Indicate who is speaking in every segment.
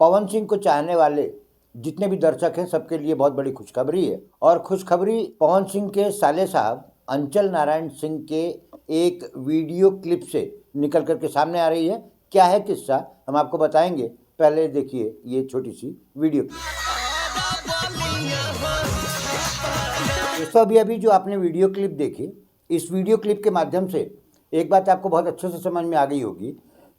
Speaker 1: पवन सिंह को चाहने वाले जितने भी दर्शक हैं सबके लिए बहुत बड़ी खुशखबरी है। और खुशखबरी पवन सिंह के साले साहब अंचल नारायण सिंह के एक वीडियो क्लिप से निकल करके सामने आ रही है। क्या है किस्सा हम आपको बताएंगे, पहले देखिए ये छोटी सी वीडियो क्लिप। दोस्तों अभी जो आपने वीडियो क्लिप देखी, इस वीडियो क्लिप के माध्यम से एक बात आपको बहुत अच्छे से समझ में आ गई होगी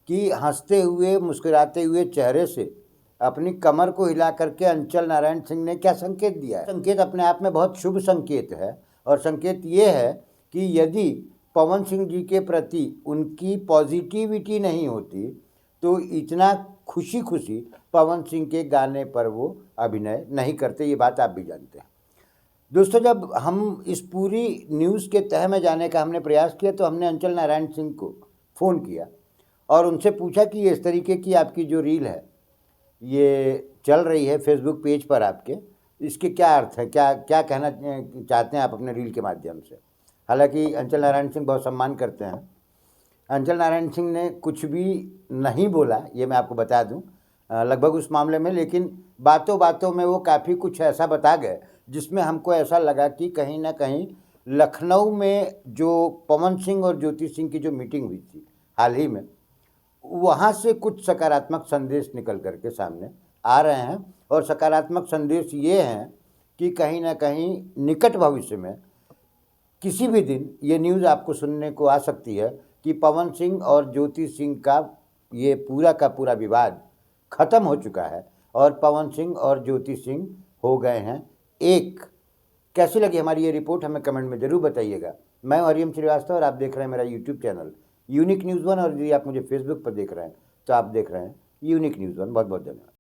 Speaker 1: कि हंसते हुए मुस्कुराते हुए चेहरे से अपनी कमर को हिला करके अंचल नारायण सिंह ने क्या संकेत दिया है। संकेत अपने आप में बहुत शुभ संकेत है और संकेत ये है कि यदि पवन सिंह जी के प्रति उनकी पॉजिटिविटी नहीं होती तो इतना खुशी खुशी पवन सिंह के गाने पर वो अभिनय नहीं करते, ये बात आप भी जानते हैं। दोस्तों जब हम इस पूरी न्यूज़ के तह में जाने का हमने प्रयास किया तो हमने अंचल नारायण सिंह को फ़ोन किया और उनसे पूछा कि ये इस तरीके की आपकी जो रील है ये चल रही है फेसबुक पेज पर आपके, इसके क्या अर्थ है, क्या क्या कहना चाहते हैं आप अपने रील के माध्यम से। हालांकि अंचल नारायण सिंह बहुत सम्मान करते हैं। अंचल नारायण सिंह ने कुछ भी नहीं बोला, ये मैं आपको बता दूं लगभग उस मामले में, लेकिन बातों बातों में वो काफ़ी कुछ ऐसा बता गए जिसमें हमको ऐसा लगा कि कहीं ना कहीं लखनऊ में जो पवन सिंह और ज्योति सिंह की जो मीटिंग हुई थी हाल ही में, वहाँ से कुछ सकारात्मक संदेश निकल करके सामने आ रहे हैं। और सकारात्मक संदेश ये हैं कि कहीं ना कहीं निकट भविष्य में किसी भी दिन ये न्यूज़ आपको सुनने को आ सकती है कि पवन सिंह और ज्योति सिंह का ये पूरा का पूरा विवाद खत्म हो चुका है और पवन सिंह और ज्योति सिंह हो गए हैं एक। कैसी लगी हमारी ये रिपोर्ट हमें कमेंट में ज़रूर बताइएगा। मैं हरिओम श्रीवास्तव और आप देख रहे हैं मेरा यूट्यूब चैनल यूनिक न्यूज़ 1, और यदि आप मुझे फेसबुक पर देख रहे हैं तो आप देख रहे हैं यूनिक न्यूज़ 1। बहुत बहुत धन्यवाद।